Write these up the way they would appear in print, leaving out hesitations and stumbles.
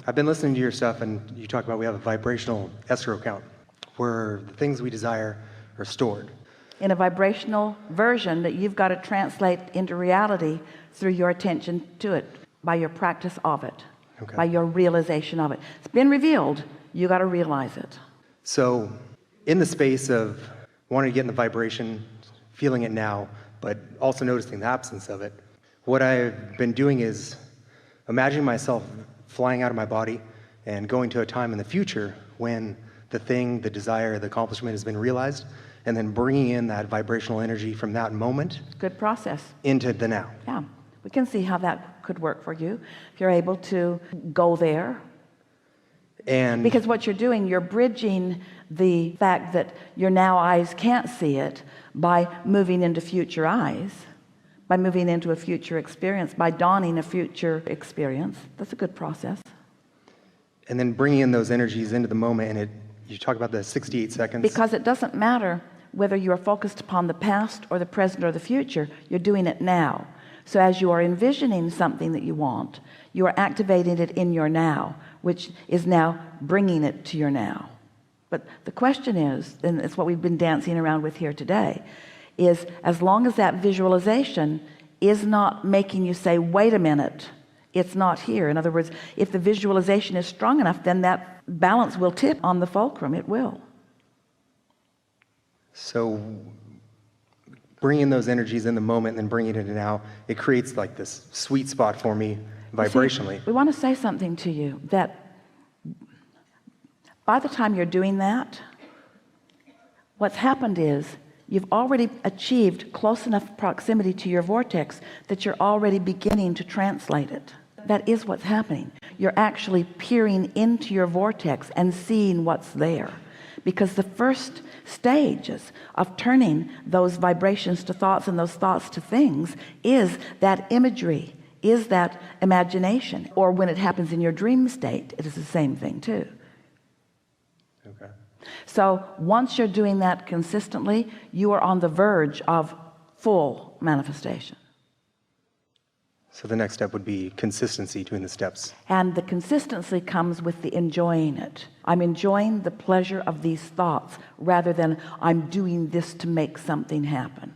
I've been listening to your stuff, and you talk about we have a vibrational escrow account where the things we desire are stored. In a vibrational version that you've got to translate into reality through your attention to it, by your practice of it, by your realization of it. It's been revealed, you got to realize it. So in the space of wanting to get in the vibration, feeling it now, but also noticing the absence of it, what I've been doing is imagining myself flying out of my body and going to a time in the future when the thing, the desire, the accomplishment has been realized, and then bringing in that vibrational energy from that moment. Good process. Into the now. Yeah, we can see how that could work for you if you're able to go there. And because what you're doing, you're bridging the fact that your now eyes can't see it by moving into future eyes, by moving into a future experience, by dawning a future experience. That's a good process. And then bringing in those energies into the moment, and you talk about the 68 seconds. Because it doesn't matter whether you are focused upon the past or the present or the future, you're doing it now. So as you are envisioning something that you want, you are activating it in your now, which is now bringing it to your now. But the question is, and it's what we've been dancing around with here today, is as long as that visualization is not making you say, wait a minute, it's not here. In other words, if the visualization is strong enough, then that balance will tip on the fulcrum. It will. So bringing those energies in the moment and then bringing it into now, it creates like this sweet spot for me vibrationally. See, we want to say something to you that by the time you're doing that, what's happened is you've already achieved close enough proximity to your vortex that you're already beginning to translate it. That is what's happening. You're actually peering into your vortex and seeing what's there, because the first stages of turning those vibrations to thoughts and those thoughts to things is that imagery, is that imagination. Or when it happens in your dream state, it is the same thing too. Okay. So once you're doing that consistently, you are on the verge of full manifestation. So the next step would be consistency between the steps. And the consistency comes with the enjoying it. I'm enjoying the pleasure of these thoughts rather than I'm doing this to make something happen.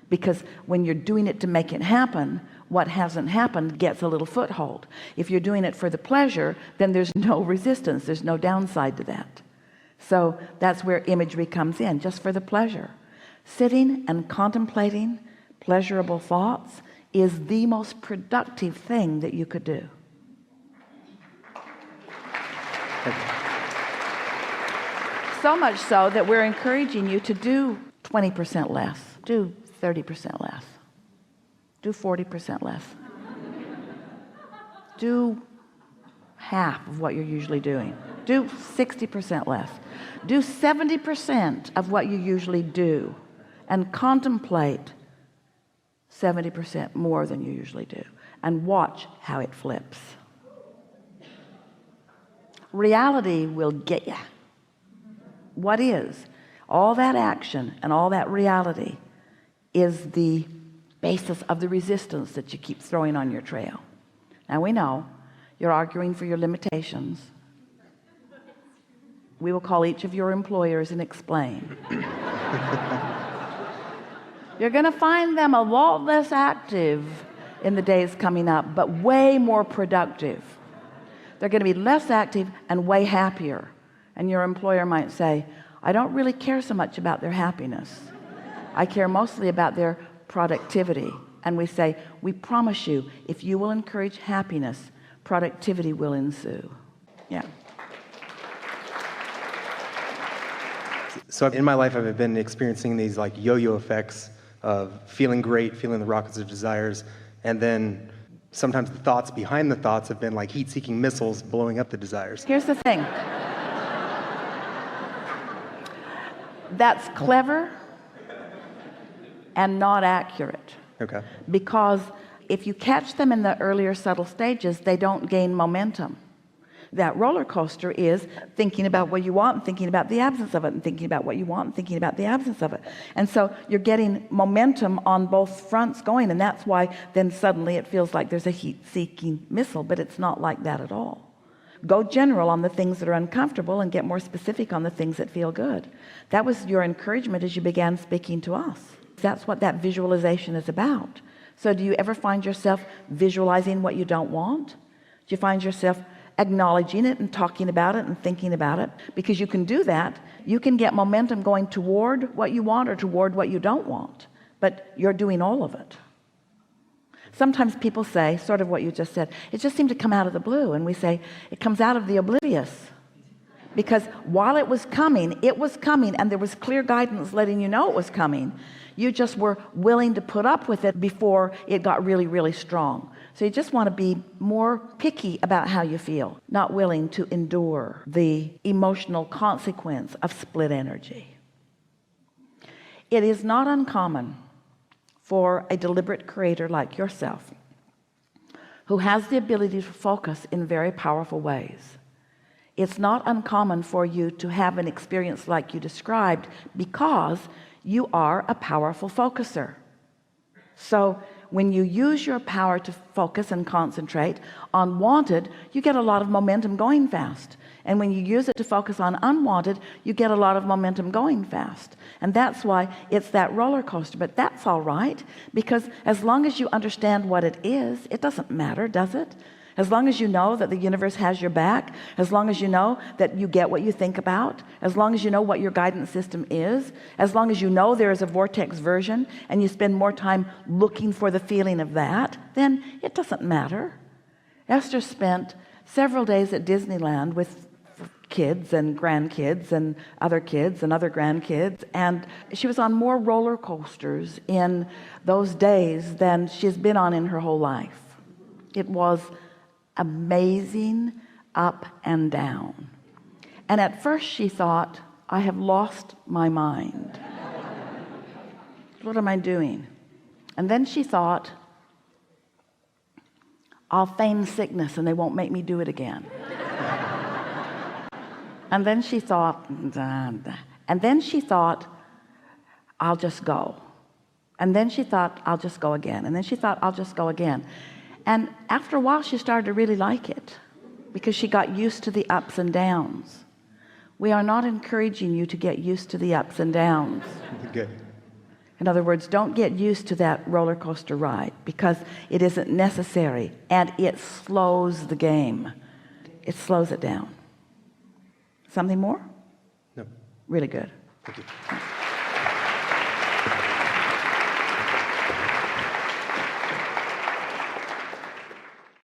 Because when you're doing it to make it happen, what hasn't happened gets a little foothold. If you're doing it for the pleasure, then there's no resistance, there's no downside to that. So that's where imagery comes in, just for the pleasure. Sitting and contemplating pleasurable thoughts is the most productive thing that you could do. So much so that we're encouraging you to do 20% less, do 30% less, do 40% less, do half of what you're usually doing, do 60% less, do 70% of what you usually do, and contemplate 70% more than you usually do, and watch how it flips. Reality will get you. What is all that action and all that reality is the basis of the resistance that you keep throwing on your trail. Now we know you're arguing for your limitations. We will call each of your employers and explain. You're going to find them a lot less active in the days coming up, but way more productive. They're going to be less active and way happier. And your employer might say, I don't really care so much about their happiness. I care mostly about their productivity. And we say, we promise you, if you will encourage happiness, productivity will ensue. Yeah. So in my life, I've been experiencing these like yo-yo effects of feeling great, feeling the rockets of desires, and then sometimes the thoughts behind the thoughts have been like heat-seeking missiles blowing up the desires. Here's the thing. That's clever and not accurate. Okay. Because if you catch them in the earlier subtle stages, they don't gain momentum. That roller coaster is thinking about what you want and thinking about the absence of it, and thinking about what you want and thinking about the absence of it. And so you're getting momentum on both fronts going, and that's why then suddenly it feels like there's a heat-seeking missile, but it's not like that at all. go general on the things that are uncomfortable and get more specific on the things that feel good. That was your encouragement as you began speaking to us. That's what that visualization is about. So do you ever find yourself visualizing what you don't want? Do you find yourself acknowledging it and talking about it and thinking about it? Because you can do that. You can get momentum going toward what you want or toward what you don't want, but you're doing all of it. Sometimes people say, sort of what you just said, it just seemed to come out of the blue, and we say it comes out of the oblivious, because while it was coming, and there was clear guidance letting you know it was coming. You just were willing to put up with it before it got really, really strong. So you just want to be more picky about how you feel, not willing to endure the emotional consequence of split energy. It is not uncommon for a deliberate creator like yourself, who has the ability to focus in very powerful ways. It's not uncommon for you to have an experience like you described, because you are a powerful focuser. So when you use your power to focus and concentrate on wanted, you get a lot of momentum going fast. And when you use it to focus on unwanted, you get a lot of momentum going fast. And that's why it's that roller coaster. But that's all right, because as long as you understand what it is, it doesn't matter, does it? As long as you know that the universe has your back, as long as you know that you get what you think about, as long as you know what your guidance system is, as long as you know there is a vortex version and you spend more time looking for the feeling of that, then it doesn't matter. Esther spent several days at Disneyland with kids and grandkids and other kids and other grandkids, and she was on more roller coasters in those days than she's been on in her whole life. It was amazing, up and down. And at first she thought, I have lost my mind. What am I doing? And then she thought, I'll feign sickness and they won't make me do it again. And then she thought, I'll just go. And then she thought, I'll just go again. And then she thought, I'll just go again. And after a while, she started to really like it, because she got used to the ups and downs. We are not encouraging you to get used to the ups and downs. Good. In other words, don't get used to that roller coaster ride, because it isn't necessary, and it slows the game. It slows it down. Something more? No. Really good. Thank you.